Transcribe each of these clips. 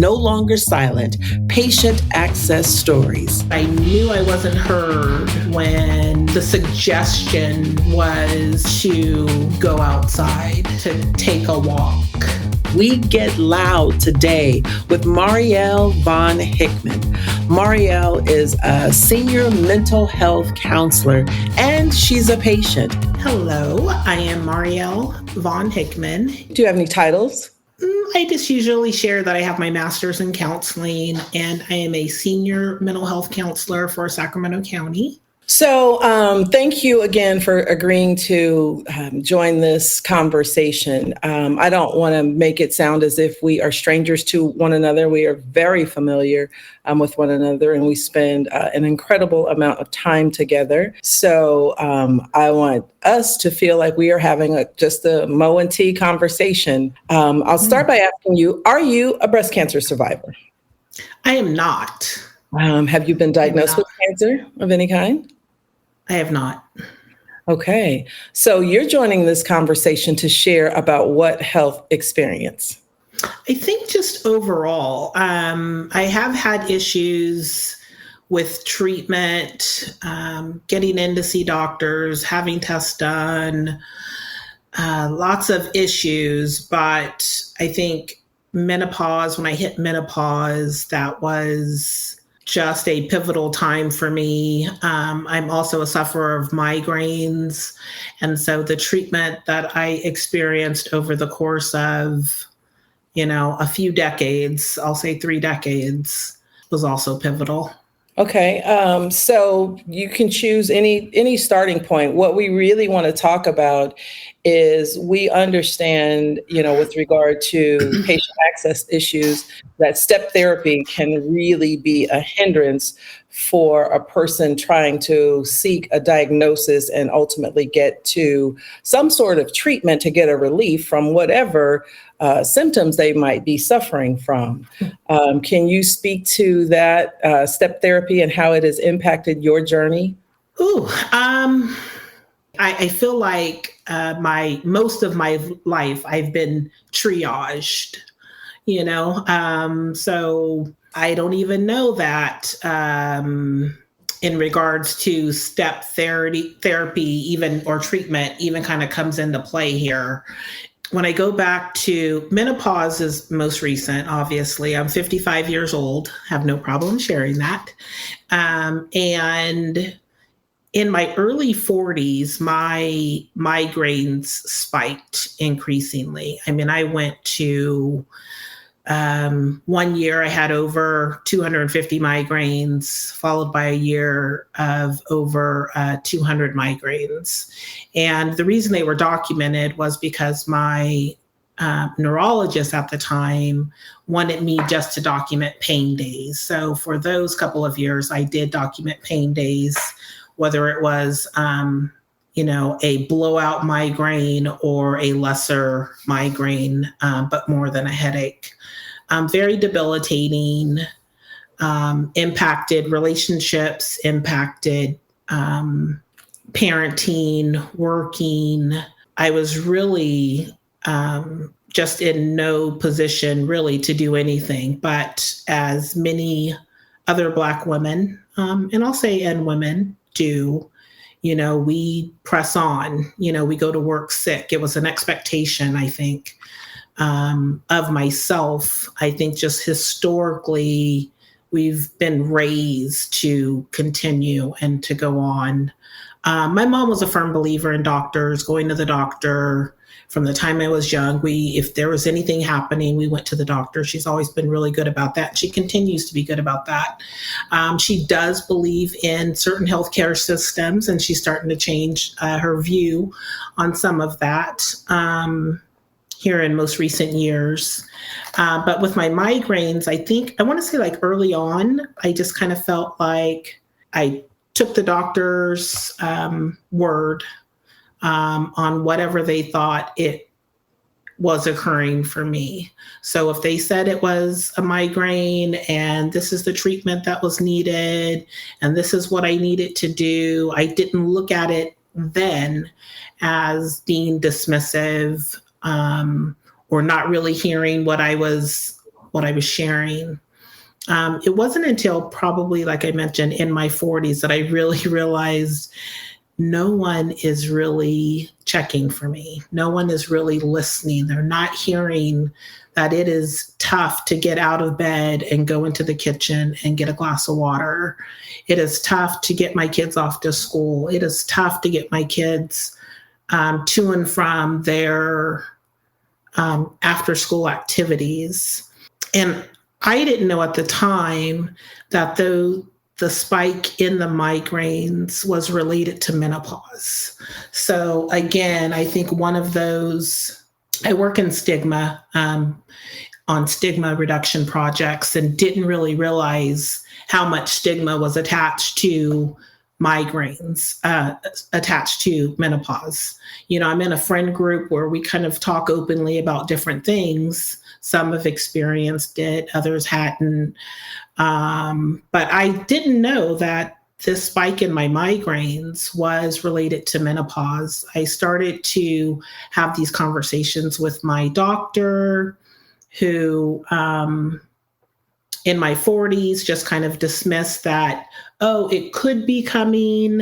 No Longer Silent, Patient Access Stories. I knew I wasn't heard when the suggestion was to go outside, to take a walk. We get loud today with Marielle Vaughn-Hickman. Marielle is a senior mental health counselor, and she's a patient. Hello, I am Marielle Vaughn-Hickman. Do you have any titles? I just usually share that I have my master's in counseling, and I am a senior mental health counselor for Sacramento County. So thank you again for agreeing to join this conversation. I don't want to make it sound as if we are strangers to one another. We are very familiar with one another, and we spend an incredible amount of time together. So I want us to feel like we are having just a Mo and T conversation. I'll start by asking you, are you a breast cancer survivor? I am not. Have you been diagnosed with cancer of any kind? I have not. Okay. So you're joining this conversation to share about what health experience? I think just overall, I have had issues with treatment, getting in to see doctors, having tests done, lots of issues. But I think menopause, when I hit menopause, that was just a pivotal time for me. I'm also a sufferer of migraines. And so the treatment that I experienced over the course of, a few decades, I'll say 3 decades, was also pivotal. Okay. So you can choose any starting point. What we really want to talk about is we understand, with regard to patient access issues, that step therapy can really be a hindrance for a person trying to seek a diagnosis and ultimately get to some sort of treatment to get a relief from whatever symptoms they might be suffering from. Can you speak to that step therapy and how it has impacted your journey? I feel like most of my life I've been triaged, so I don't even know that in regards to step therapy even or treatment even kind of comes into play here. When I go back to menopause is most recent, obviously. I'm 55 years old, have no problem sharing that. And in my early 40s, my migraines spiked increasingly. I mean, I went to 1 year I had over 250 migraines, followed by a year of over 200 migraines. And the reason they were documented was because my neurologist at the time wanted me just to document pain days. So for those couple of years, I did document pain days, whether it was a blowout migraine or a lesser migraine, but more than a headache. Very debilitating, impacted relationships, impacted parenting, working. I was really just in no position really to do anything, but as many other Black women, and I'll say and women do, we press on, we go to work sick. It was an expectation, I think, of myself. I think just historically, we've been raised to continue and to go on. My mom was a firm believer in doctors, going to the doctor. From the time I was young, if there was anything happening, we went to the doctor. She's always been really good about that. She continues to be good about that. She does believe in certain healthcare systems, and she's starting to change her view on some of that here in most recent years. But with my migraines, I want to say like early on, I just kind of felt like I took the doctor's word on whatever they thought it was occurring for me. So if they said it was a migraine and this is the treatment that was needed and this is what I needed to do, I didn't look at it then as being dismissive or not really hearing what I was what I was sharing. It wasn't until probably, like I mentioned, in my 40s that I really realized no one is really checking for me. No one is really listening. They're not hearing that it is tough to get out of bed and go into the kitchen and get a glass of water. It is tough to get my kids off to school. It is tough to get my kids to and from their after school activities. And I didn't know at the time that the spike in the migraines was related to menopause. So again, I think one of those, I work in stigma, on stigma reduction projects, and didn't really realize how much stigma was attached to migraines, attached to menopause. I'm in a friend group where we kind of talk openly about different things. Some have experienced it, others hadn't. But I didn't know that this spike in my migraines was related to menopause. I started to have these conversations with my doctor, who in my 40s just kind of dismissed that, oh, it could be coming.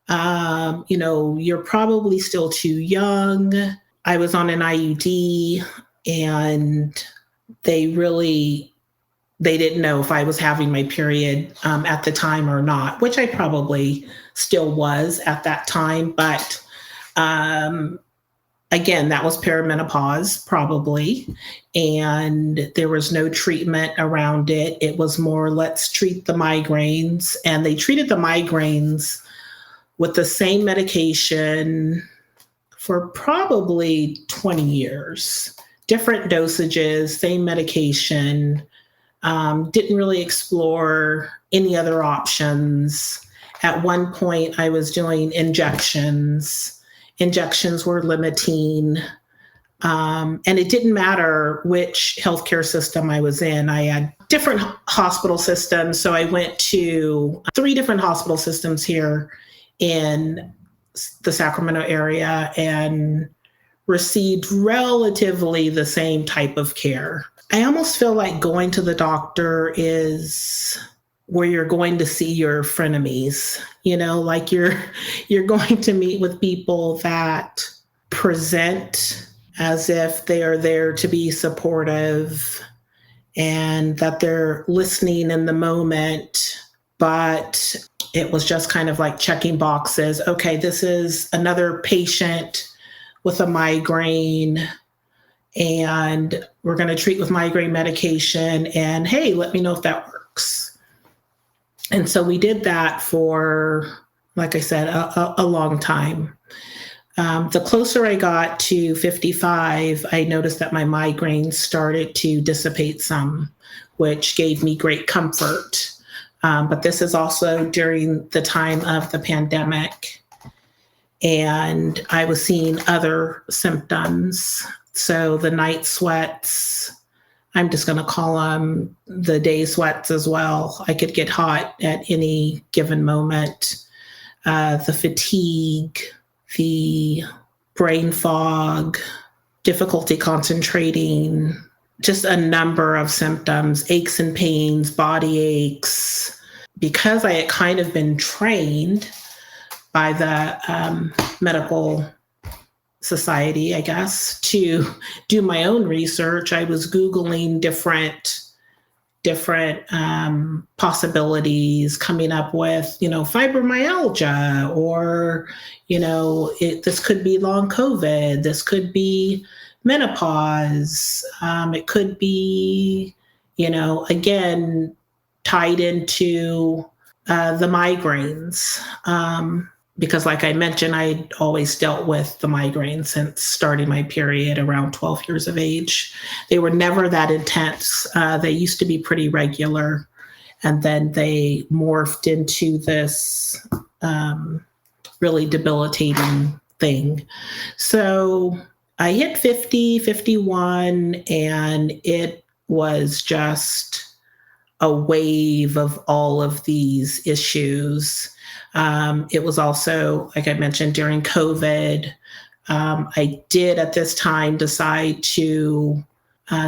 You're probably still too young. I was on an IUD, and they didn't know if I was having my period at the time or not, which I probably still was at that time. But again, that was perimenopause probably. And there was no treatment around it. It was more, let's treat the migraines. And they treated the migraines with the same medication for probably 20 years. Different dosages, same medication. Didn't really explore any other options. At one point, I was doing injections. Injections were limiting. And it didn't matter which healthcare system I was in. I had different hospital systems. So I went to 3 different hospital systems here in the Sacramento area and received relatively the same type of care. I almost feel like going to the doctor is where you're going to see your frenemies, like you're going to meet with people that present as if they are there to be supportive and that they're listening in the moment. But it was just kind of like checking boxes. Okay, this is another patient with a migraine, and we're going to treat with migraine medication. And hey, let me know if that works. And so we did that for, like I said, a long time. The closer I got to 55, I noticed that my migraines started to dissipate some, which gave me great comfort. But this is also during the time of the pandemic. And I was seeing other symptoms. So the night sweats, I'm just going to call them the day sweats as well. I could get hot at any given moment. The fatigue, the brain fog, difficulty concentrating, just a number of symptoms, aches and pains, body aches. Because I had kind of been trained by the medical society, I guess, to do my own research, I was Googling different possibilities, coming up with, fibromyalgia, or, this could be long COVID. This could be menopause. It could be, again, tied into the migraines. Because like I mentioned, I always dealt with the migraines since starting my period around 12 years of age. They were never that intense. They used to be pretty regular. And then they morphed into this really debilitating thing. So I hit 50, 51, and it was just a wave of all of these issues. It was also, like I mentioned, during COVID. I did at this time decide to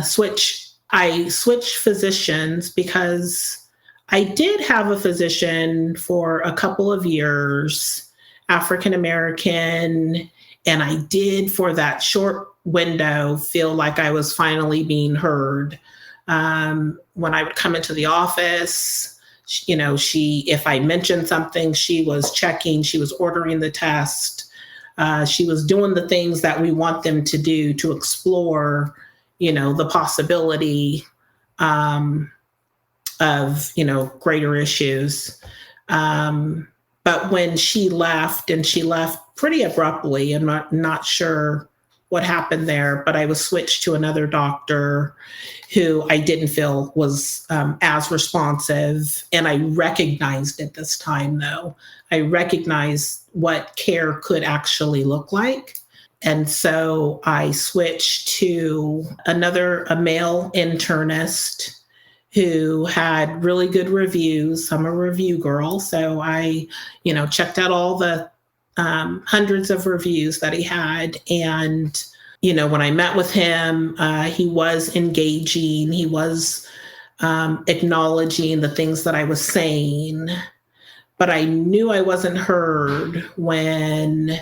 switch I switched physicians because I did have a physician for a couple of years, African American, and I did for that short window feel like I was finally being heard. When I would come into the office, if I mentioned something, she was checking, she was ordering the test, she was doing the things that we want them to do to explore, the possibility of, greater issues. But when she left, and she left pretty abruptly, I'm not sure what happened there, but I was switched to another doctor who I didn't feel was as responsive. And I recognized it this time, though. I recognized what care could actually look like. And so I switched to a male internist who had really good reviews. I'm a review girl. So I, checked out all the hundreds of reviews that he had. And, when I met with him, he was engaging. He was acknowledging the things that I was saying. But I knew I wasn't heard when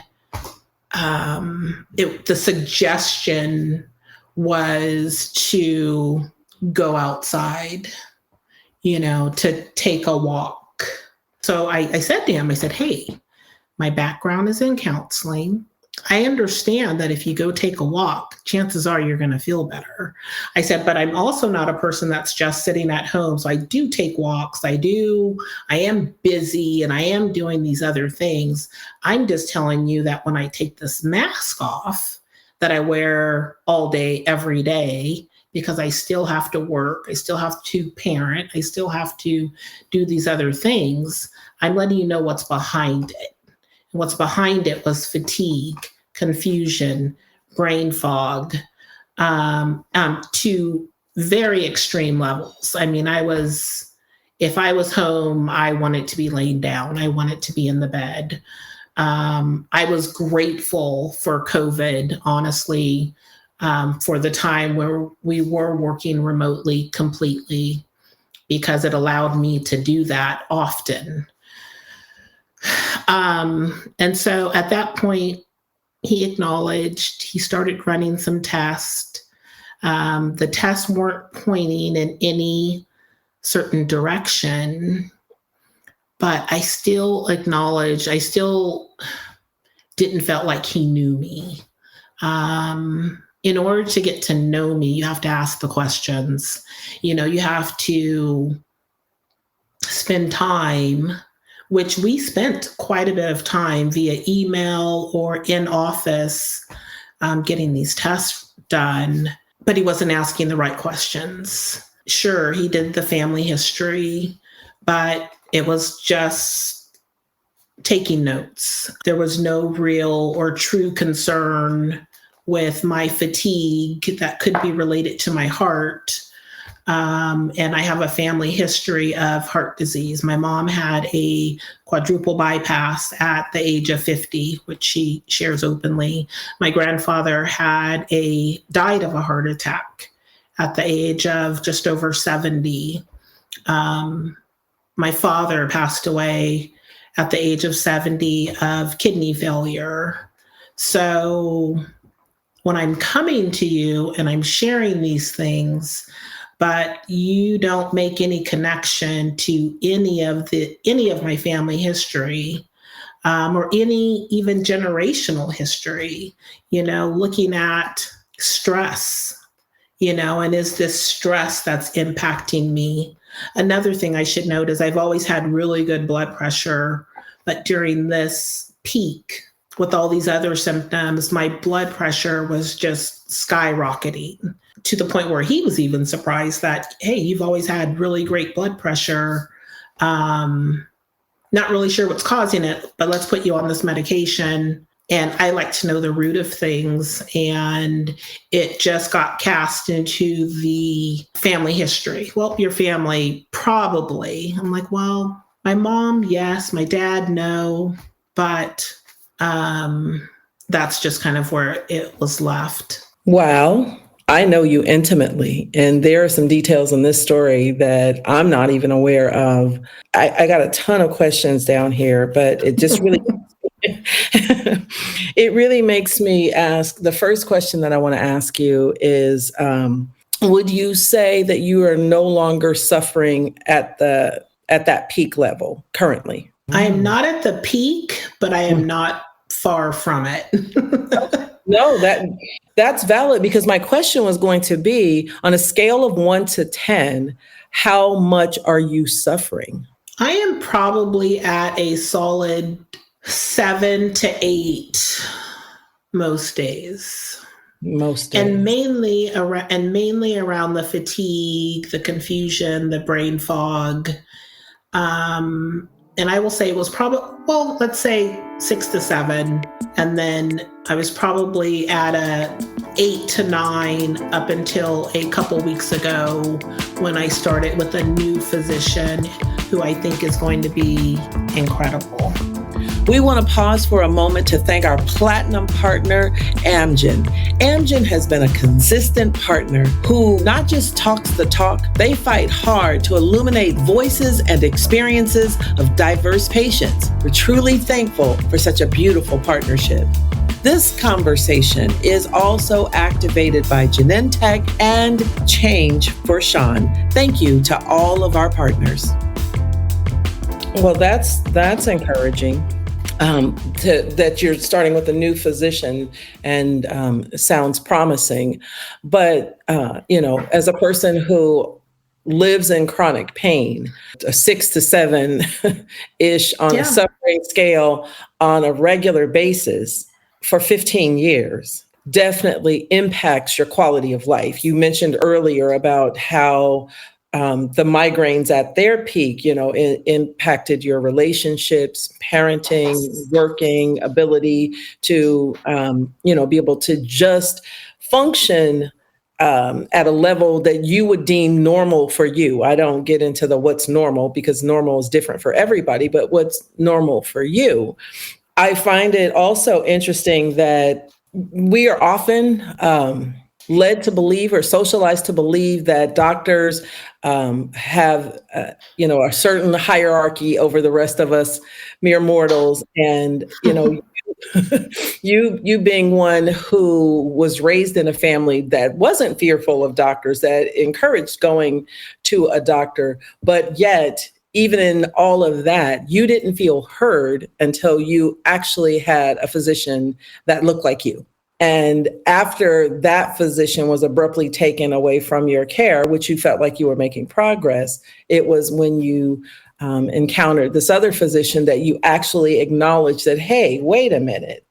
the suggestion was to go outside, to take a walk. So I said to him, I said, hey, my background is in counseling. I understand that if you go take a walk, chances are you're going to feel better. I said, but I'm also not a person that's just sitting at home. So I do take walks. I am busy and I am doing these other things. I'm just telling you that when I take this mask off that I wear all day, every day, because I still have to work, I still have to parent, I still have to do these other things, I'm letting you know what's behind it. And what's behind it was fatigue, confusion, brain fog, to very extreme levels. I mean, if I was home, I wanted to be laying down. I wanted to be in the bed. I was grateful for COVID, honestly, for the time where we were working remotely completely, because it allowed me to do that often. And so at that point, he acknowledged, he started running some tests. The tests weren't pointing in any certain direction, but I still acknowledged, I still didn't feel like he knew me. In order to get to know me, you have to ask the questions. You have to spend time, which we spent quite a bit of time via email or in office getting these tests done, but he wasn't asking the right questions. Sure, he did the family history, but it was just taking notes. There was no real or true concern with my fatigue that could be related to my heart. And I have a family history of heart disease. My mom had a quadruple bypass at the age of 50, which she shares openly. My grandfather died of a heart attack at the age of just over 70. My father passed away at the age of 70 of kidney failure. So when I'm coming to you and I'm sharing these things, but you don't make any connection to any of my family history, or any even generational history, looking at stress, and is this stress that's impacting me? Another thing I should note is I've always had really good blood pressure, but during this peak with all these other symptoms, my blood pressure was just skyrocketing to the point where he was even surprised that, hey, you've always had really great blood pressure. Not really sure what's causing it, but let's put you on this medication. And I like to know the root of things. And it just got cast into the family history. Well, your family, probably. I'm like, well, my mom, yes. My dad, no. But that's just kind of where it was left. Wow. I know you intimately, and there are some details in this story that I'm not even aware of. I got a ton of questions down here, but it just really it really makes me ask. The first question that I want to ask you is, would you say that you are no longer suffering at that peak level currently? I am not at the peak, but I am not far from it. No, that's valid, because my question was going to be, on a scale of 1 to 10, how much are you suffering? I am probably at a solid 7 to 8 most days. Most days. And mainly around the fatigue, the confusion, the brain fog. And I will say it was probably, well, let's say 6 to 7. And then I was probably at a 8 to 9 up until a couple weeks ago, when I started with a new physician who I think is going to be incredible. We want to pause for a moment to thank our platinum partner, Amgen. Amgen has been a consistent partner who not just talks the talk, they fight hard to illuminate voices and experiences of diverse patients. We're truly thankful for such a beautiful partnership. This conversation is also activated by Genentech and Change for Sean. Thank you to all of our partners. Well, that's encouraging. That you're starting with a new physician, and sounds promising. But, as a person who lives in chronic pain, a 6 to 7 ish on a suffering scale on a regular basis for 15 years definitely impacts your quality of life. You mentioned earlier about how the migraines at their peak, impacted your relationships, parenting, working ability to, be able to just function at a level that you would deem normal for you. I don't get into the what's normal, because normal is different for everybody, but what's normal for you. I find it also interesting that we are often led to believe, or socialized to believe, that doctors have, a certain hierarchy over the rest of us mere mortals. And, you being one who was raised in a family that wasn't fearful of doctors, that encouraged going to a doctor, but yet, even in all of that, you didn't feel heard until you actually had a physician that looked like you. And after that physician was abruptly taken away from your care, which you felt like you were making progress, it was when you encountered this other physician that you actually acknowledged that, hey, wait a minute,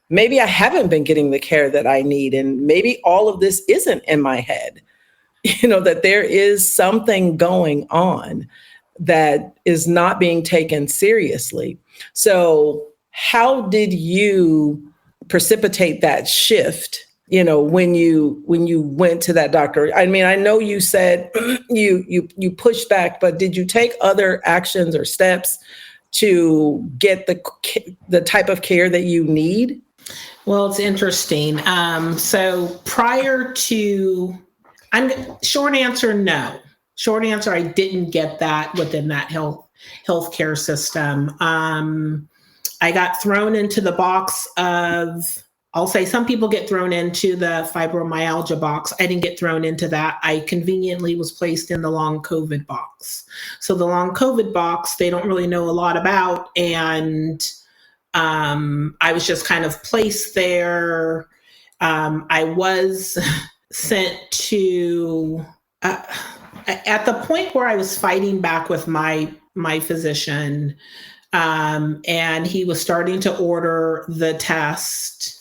maybe I haven't been getting the care that I need. And maybe all of this isn't in my head, that there is something going on that is not being taken seriously. So how did you precipitate that shift, when you went to that doctor? I mean, I know you said you pushed back, but did you take other actions or steps to get the type of care that you need? Well, it's interesting. So prior to, short answer, no. Short answer, I didn't get that within that healthcare system. I got thrown into the box of, I'll say some people get thrown into the fibromyalgia box. I didn't get thrown into that. I conveniently was placed in the long COVID box. So the long COVID box, they don't really know a lot about. And I was just kind of placed there. I was sent to, at the point where I was fighting back with my physician, and he was starting to order the test.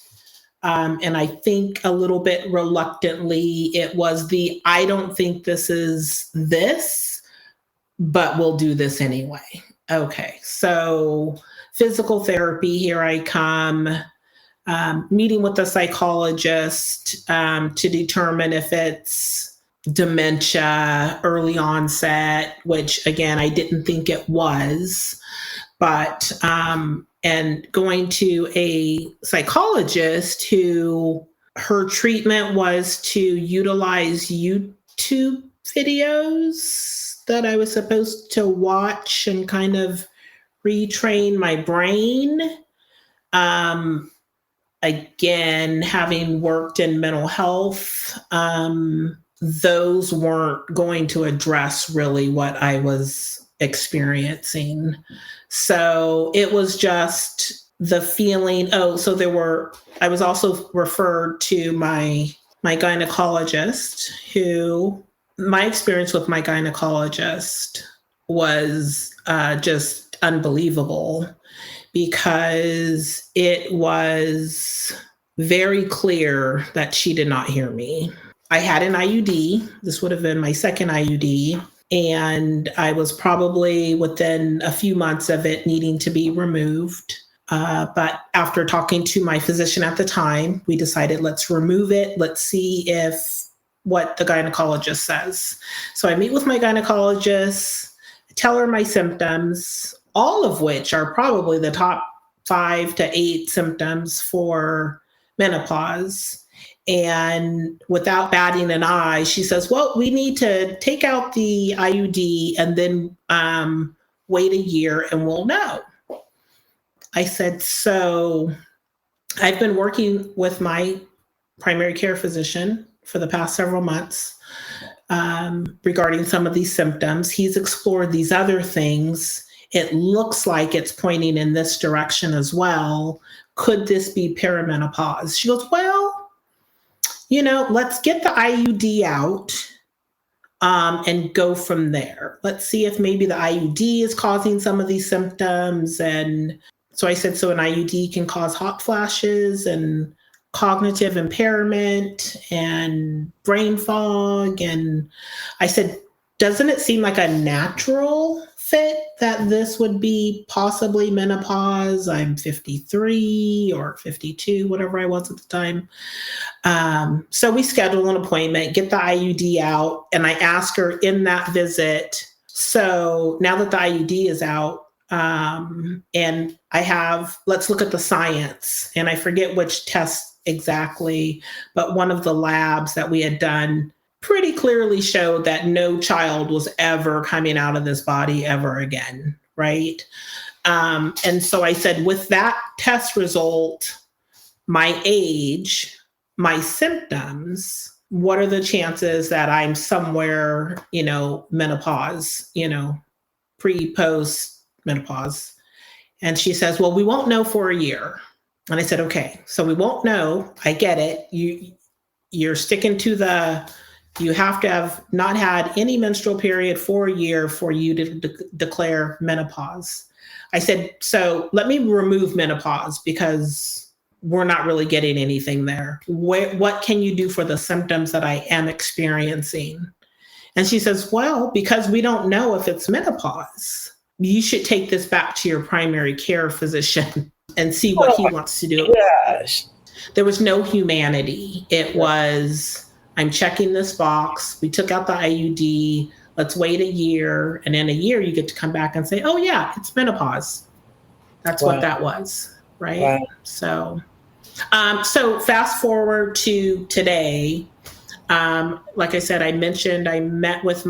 And I think a little bit reluctantly, it was I don't think this is this, but we'll do this anyway. Okay. So physical therapy, here I come, meeting with a psychologist to determine if it's dementia, early onset, which again, I didn't think it was. But, and going to a psychologist who her treatment was to utilize YouTube videos that I was supposed to watch and kind of retrain my brain. Again, having worked in mental health, those weren't going to address really what I was experiencing. So it was just the feeling, I was also referred to my gynecologist, who my experience with my gynecologist was just unbelievable, because it was very clear that she did not hear me. I had an IUD. This would have been my second IUD. And I was probably within a few months of it needing to be removed. But after talking to my physician at the time, we decided, let's remove it. Let's see what the gynecologist says. So I meet with my gynecologist, tell her my symptoms, all of which are probably the top 5 to 8 symptoms for menopause. And without batting an eye, she says, well, we need to take out the IUD and then wait a year and we'll know. I said, so I've been working with my primary care physician for the past several months regarding some of these symptoms. He's explored these other things. It looks like it's pointing in this direction as well. Could this be perimenopause? She goes, well, let's get the IUD out and go from there. Let's see if maybe the IUD is causing some of these symptoms. And so I said, so an IUD can cause hot flashes and cognitive impairment and brain fog. And I said, doesn't it seem like a natural fit that this would be possibly menopause? I'm 53 or 52, whatever I was at the time. So we schedule an appointment, get the IUD out, and I ask her in that visit, so now that the IUD is out, and let's look at the science. And I forget which test exactly, but one of the labs that we had done pretty clearly showed that no child was ever coming out of this body ever again, right? And so I said, with that test result, my age, my symptoms, what are the chances that I'm somewhere, menopause, pre-post menopause? And she says, well, we won't know for a year. And I said, okay, so we won't know. I get it. You're sticking to you have to have not had any menstrual period for a year for you to declare menopause. I said, so let me remove menopause because we're not really getting anything there. What can you do for the symptoms that I am experiencing? And she says, well, because we don't know if it's menopause, you should take this back to your primary care physician and see what he wants to do. Gosh. There was no humanity. It was, I'm checking this box. We took out the IUD. Let's wait a year. And in a year, you get to come back and say, oh, yeah, it's menopause. That's what that was. Right. Wow. So fast forward to today. Like I said, I mentioned I met with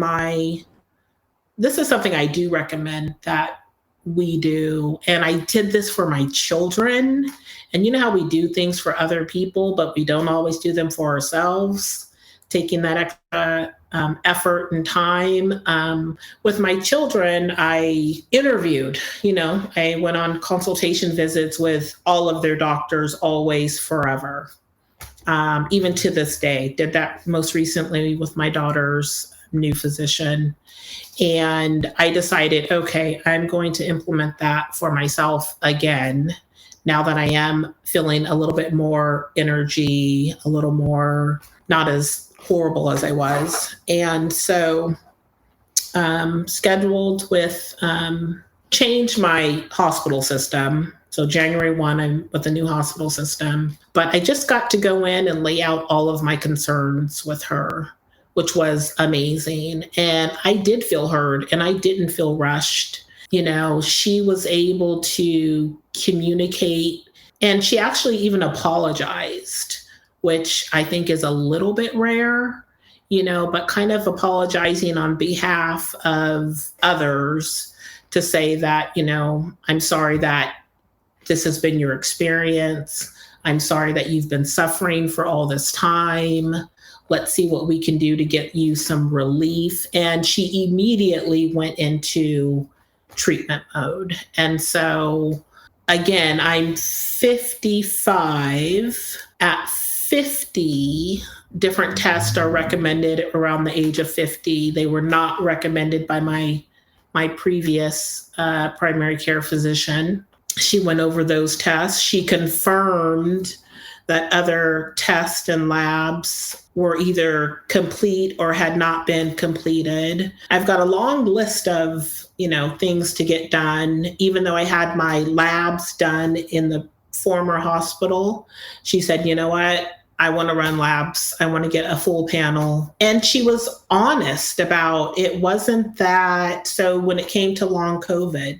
this is something I do recommend that we do. And I did this for my children. And you know how we do things for other people, but we don't always do them for ourselves. Taking that extra effort and time. With my children, I interviewed, I went on consultation visits with all of their doctors, always, forever. Even to this day, did that most recently with my daughter's new physician. And I decided, okay, I'm going to implement that for myself again, now that I am feeling a little bit more energy, a little more, not as horrible as I was. And so scheduled with, changed my hospital system. So January 1, I'm with a new hospital system. But I just got to go in and lay out all of my concerns with her, which was amazing. And I did feel heard and I didn't feel rushed. She was able to communicate, and she actually even apologized, which I think is a little bit rare, but kind of apologizing on behalf of others to say that, I'm sorry that this has been your experience. I'm sorry that you've been suffering for all this time. Let's see what we can do to get you some relief. And she immediately went into treatment mode. And so, again, I'm 55. At 50, different tests are recommended around the age of 50. They were not recommended by my previous primary care physician. She went over those tests. She confirmed that other tests and labs were either complete or had not been completed. I've got a long list of, things to get done. Even though I had my labs done in the former hospital, she said, you know what? I want to run labs. I want to get a full panel. And she was honest about it. Wasn't that, so when it came to long COVID,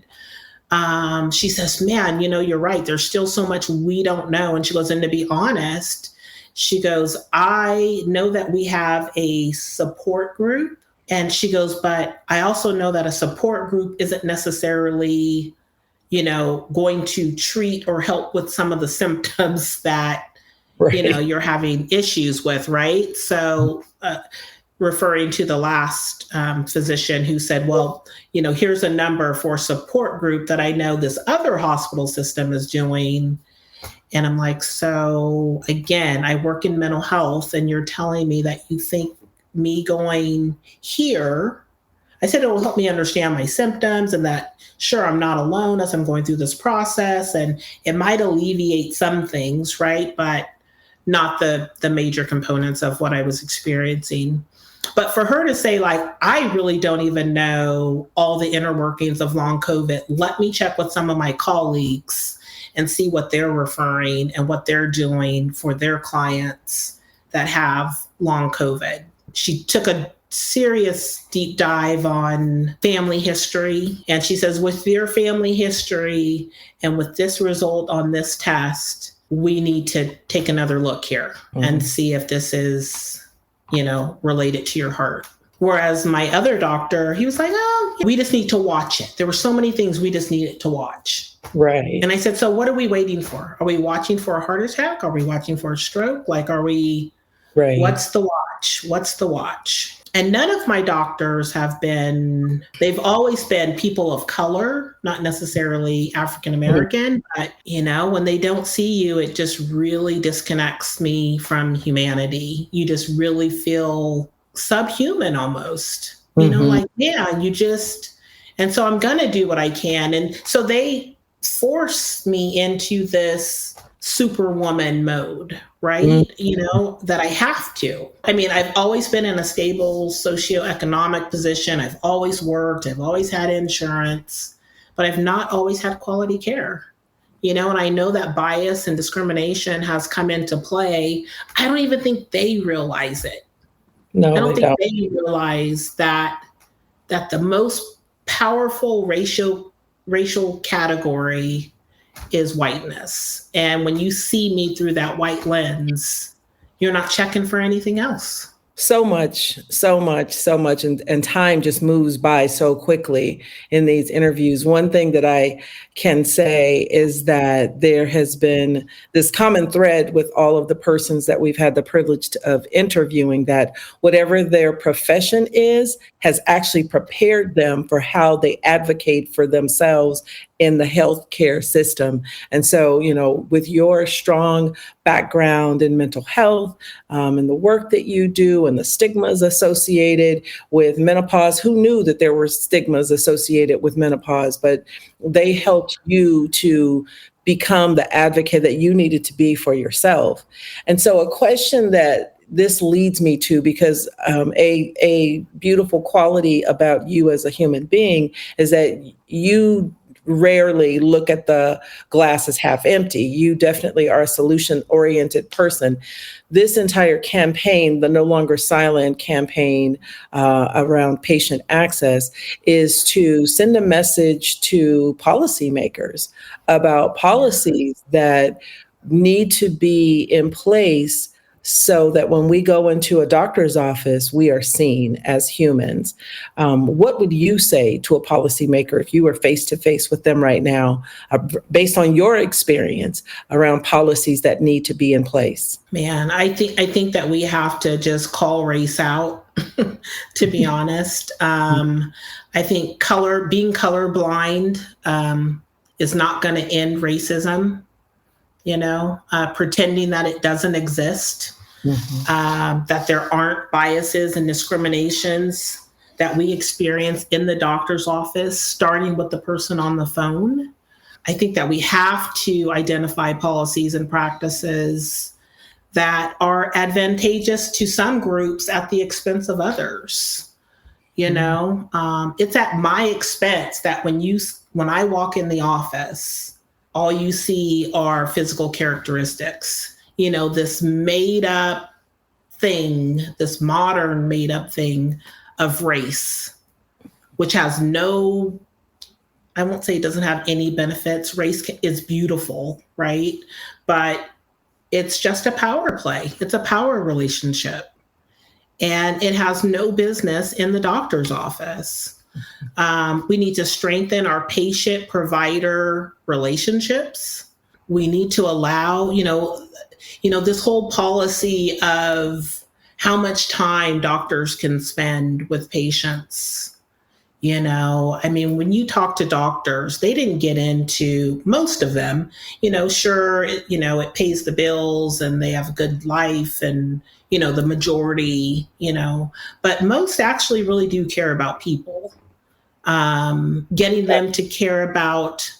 she says, man, you're right. There's still so much we don't know. And she goes, and to be honest, she goes, I know that we have a support group. And she goes, but I also know that a support group isn't necessarily, going to treat or help with some of the symptoms that, right. You're having issues with. Right. So, referring to the last physician who said, well, here's a number for a support group that I know this other hospital system is doing. And I'm like, so again, I work in mental health and you're telling me that you think me going here, I said it will help me understand my symptoms and that, sure, I'm not alone as I'm going through this process and it might alleviate some things, right? But not the major components of what I was experiencing. But for her to say, like, I really don't even know all the inner workings of long COVID. Let me check with some of my colleagues and see what they're referring and what they're doing for their clients that have long COVID. She took a serious deep dive on family history. And she says, with your family history and with this result on this test, we need to take another look here and see if this is, related to your heart. Whereas my other doctor, he was like, oh, we just need to watch it. There were so many things we just needed to watch. Right. And I said, so what are we waiting for? Are we watching for a heart attack? Are we watching for a stroke? Like, are we, right. What's the watch? What's the watch? And none of my doctors they've always been people of color, not necessarily African-American, but, when they don't see you, it just really disconnects me from humanity. You just really feel subhuman almost, like, yeah, and so I'm going to do what I can. And so they force me into this superwoman mode, right? That I have to. I mean, I've always been in a stable socioeconomic position. I've always worked. I've always had insurance, but I've not always had quality care. And I know that bias and discrimination has come into play. I don't even think they realize it. No, I don't think they realize that the most powerful racial category is whiteness. And when you see me through that white lens, you're not checking for anything else. So much. And time just moves by so quickly in these interviews. One thing that I can say is that there has been this common thread with all of the persons that we've had the privilege of interviewing, that whatever their profession is has actually prepared them for how they advocate for themselves in the healthcare system. And so, with your strong background in mental health and the work that you do and the stigmas associated with menopause, who knew that there were stigmas associated with menopause, but they helped you to become the advocate that you needed to be for yourself. And so a question that this leads me to, because a beautiful quality about you as a human being is that you rarely look at the glass as half empty. You definitely are a solution-oriented person. This entire campaign, the No Longer Silent campaign around patient access, is to send a message to policymakers about policies that need to be in place so that when we go into a doctor's office, we are seen as humans. What would you say to a policymaker if you were face to face with them right now, based on your experience around policies that need to be in place? Man, I think that we have to just call race out, to be honest. I think being colorblind is not going to end racism. Pretending that it doesn't exist, that there aren't biases and discriminations that we experience in the doctor's office, starting with the person on the phone. I think that we have to identify policies and practices that are advantageous to some groups at the expense of others. It's at my expense that when I walk in the office, all you see are physical characteristics, this made up thing, this modern made up thing of race, which has I won't say it doesn't have any benefits. Race is beautiful, right? But it's just a power play. It's a power relationship. And it has no business in the doctor's office. We need to strengthen our patient-provider relationships. We need to allow, this whole policy of how much time doctors can spend with patients. When you talk to doctors, they didn't get into, most of them, sure, it pays the bills and they have a good life and, the majority, but most actually really do care about people. Getting them to care about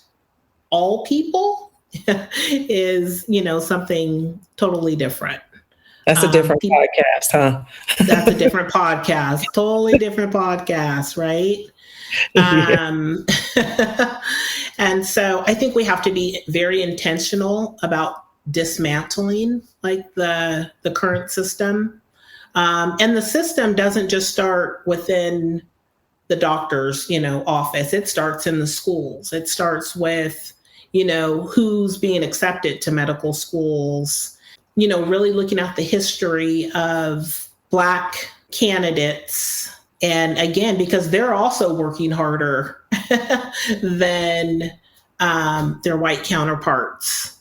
all people is, something totally different. That's a different podcast, huh? That's a different podcast, totally different podcast, right? And so I think we have to be very intentional about dismantling the current system. And the system doesn't just start within the doctor's, office. It starts in the schools. It starts with, who's being accepted to medical schools, really looking at the history of Black candidates. And again, because they're also working harder than their white counterparts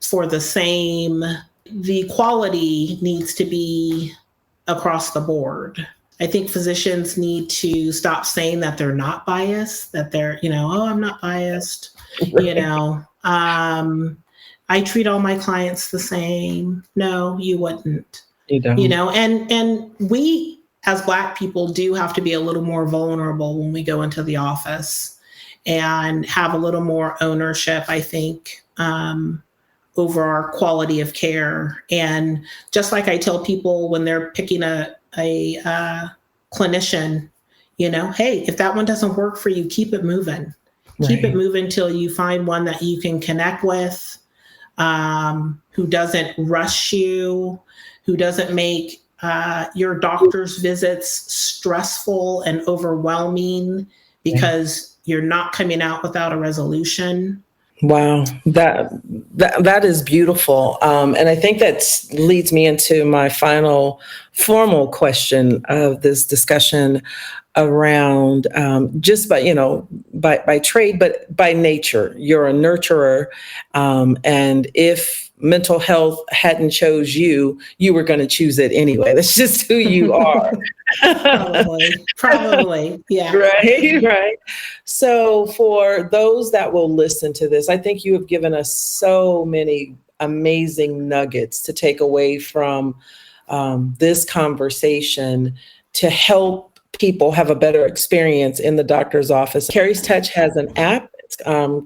for the equality needs to be across the board. I think physicians need to stop saying that they're not biased, that they're, I'm not biased, Right. I treat all my clients the same. No, you wouldn't. You don't. And we as Black people do have to be a little more vulnerable when we go into the office and have a little more ownership, I think, over our quality of care. And just like I tell people when they're picking a clinician, hey, if that one doesn't work for you, keep it moving. Right. Keep it moving till you find one that you can connect with, who doesn't rush you, who doesn't make your doctor's visits stressful and overwhelming because you're not coming out without a resolution. Wow, that is beautiful. And I think that leads me into my final formal question of this discussion around just by trade, but by nature, you're a nurturer. And if mental health hadn't chose you, you were going to choose it anyway. That's just who you are. Probably. Yeah. Right. So for those that will listen to this, I think you have given us so many amazing nuggets to take away from this conversation to help people have a better experience in the doctor's office. Carrie's Touch has an app. It's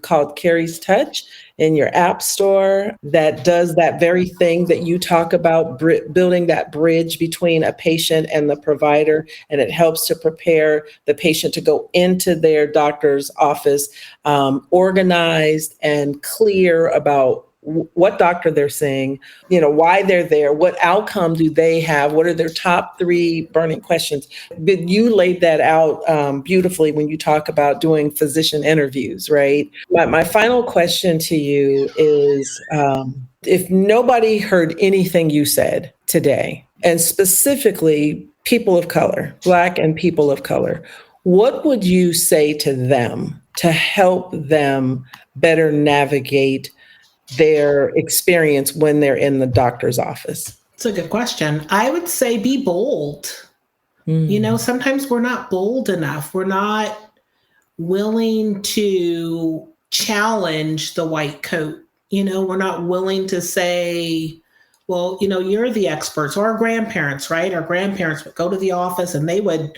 called Carrie's Touch in your app store that does that very thing that you talk about, building that bridge between a patient and the provider. And it helps to prepare the patient to go into their doctor's office organized and clear about what doctor they're seeing, why they're there, what outcome do they have, what are their top 3 burning questions. But you laid that out beautifully when you talk about doing physician interviews, right? My final question to you is, if nobody heard anything you said today, and specifically people of color, Black and people of color, what would you say to them to help them better navigate their experience when they're in the doctor's office? It's a good question. I would say be bold. Sometimes we're not bold enough. We're not willing to challenge the white coat. We're not willing to say, well, you're the experts, or our grandparents, right? Our grandparents would go to the office and they would,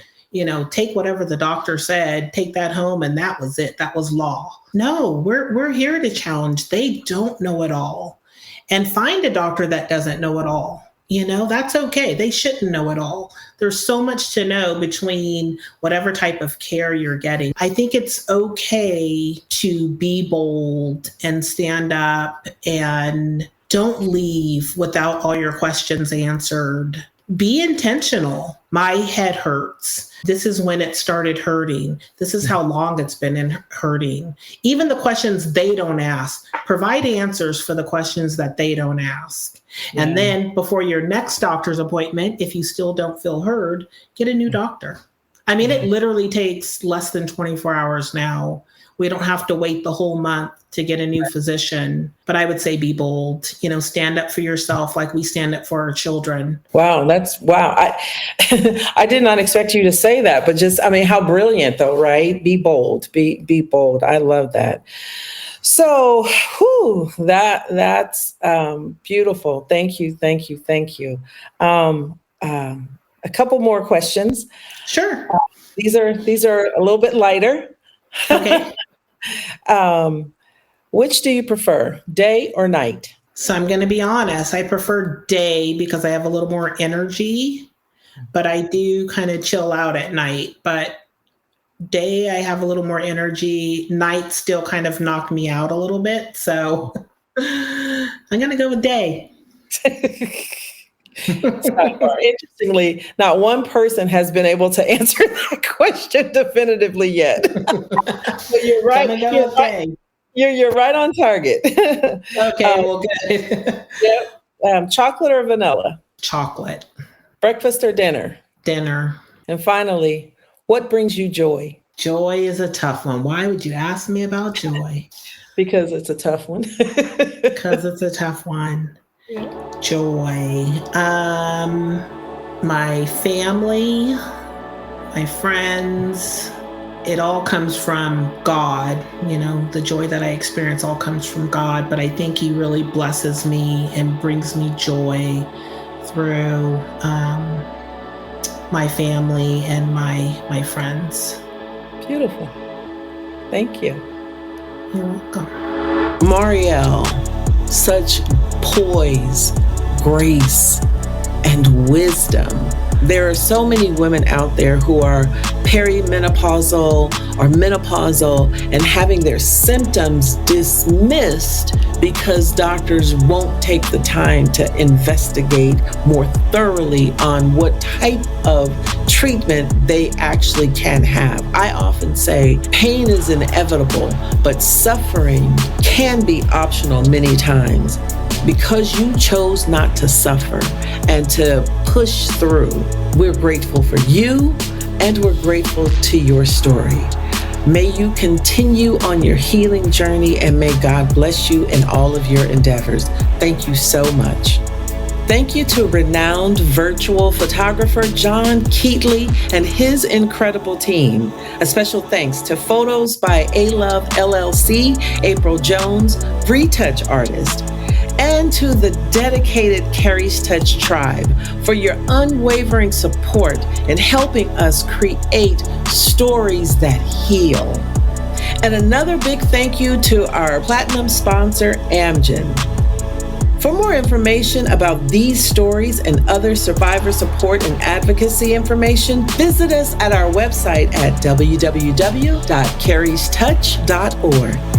take whatever the doctor said, take that home, and that was it. That was law. No, we're here to challenge. They don't know it all. And find a doctor that doesn't know it all. That's okay. They shouldn't know it all. There's so much to know between whatever type of care you're getting. I think it's okay to be bold and stand up and don't leave without all your questions answered. Be intentional. My head hurts. This is when it started hurting. This is how long it's been hurting. Even the questions they don't ask, provide answers for the questions that they don't ask. Yeah. And then before your next doctor's appointment, if you still don't feel heard, get a new doctor. I mean, it literally takes less than 24 hours now. We don't have to wait the whole month to get a new physician. But I would say be bold, stand up for yourself like we stand up for our children. Wow. I did not expect you to say that, but how brilliant though, right? Be bold, be bold. I love that. So, that's beautiful. Thank you. A couple more questions. Sure. These are a little bit lighter. Okay. Which do you prefer, day or night? So I'm going to be honest. I prefer day because I have a little more energy, but I do kind of chill out at night. But day, I have a little more energy. Night still kind of knocked me out a little bit. So I'm going to go with day. Interestingly, not one person has been able to answer that question definitively yet. But you're right. You're right on target. Okay, well, good. Yep. Chocolate or vanilla? Chocolate. Breakfast or dinner? Dinner. And finally, what brings you joy? Joy is a tough one. Why would you ask me about joy? Because it's a tough one. Because it's a tough one. Yeah. Joy. My family, my friends, it all comes from God. The joy that I experience all comes from God, but I think He really blesses me and brings me joy through my family and my friends. Beautiful. Thank you. You're welcome. Marielle, such poise, grace, and wisdom. There are so many women out there who are perimenopausal or menopausal and having their symptoms dismissed because doctors won't take the time to investigate more thoroughly on what type of treatment they actually can have. I often say pain is inevitable, but suffering can be optional many times. Because you chose not to suffer and to push through, we're grateful for you and we're grateful to your story. May you continue on your healing journey and may God bless you in all of your endeavors. Thank you so much. Thank you to renowned virtual photographer John Keatley and his incredible team. A special thanks to Photos by A-Love LLC, April Jones, Retouch Artist, and to the dedicated Carrie's Touch Tribe for your unwavering support in helping us create stories that heal. And another big thank you to our platinum sponsor, Amgen. For more information about these stories and other survivor support and advocacy information, visit us at our website at www.carriestouch.org.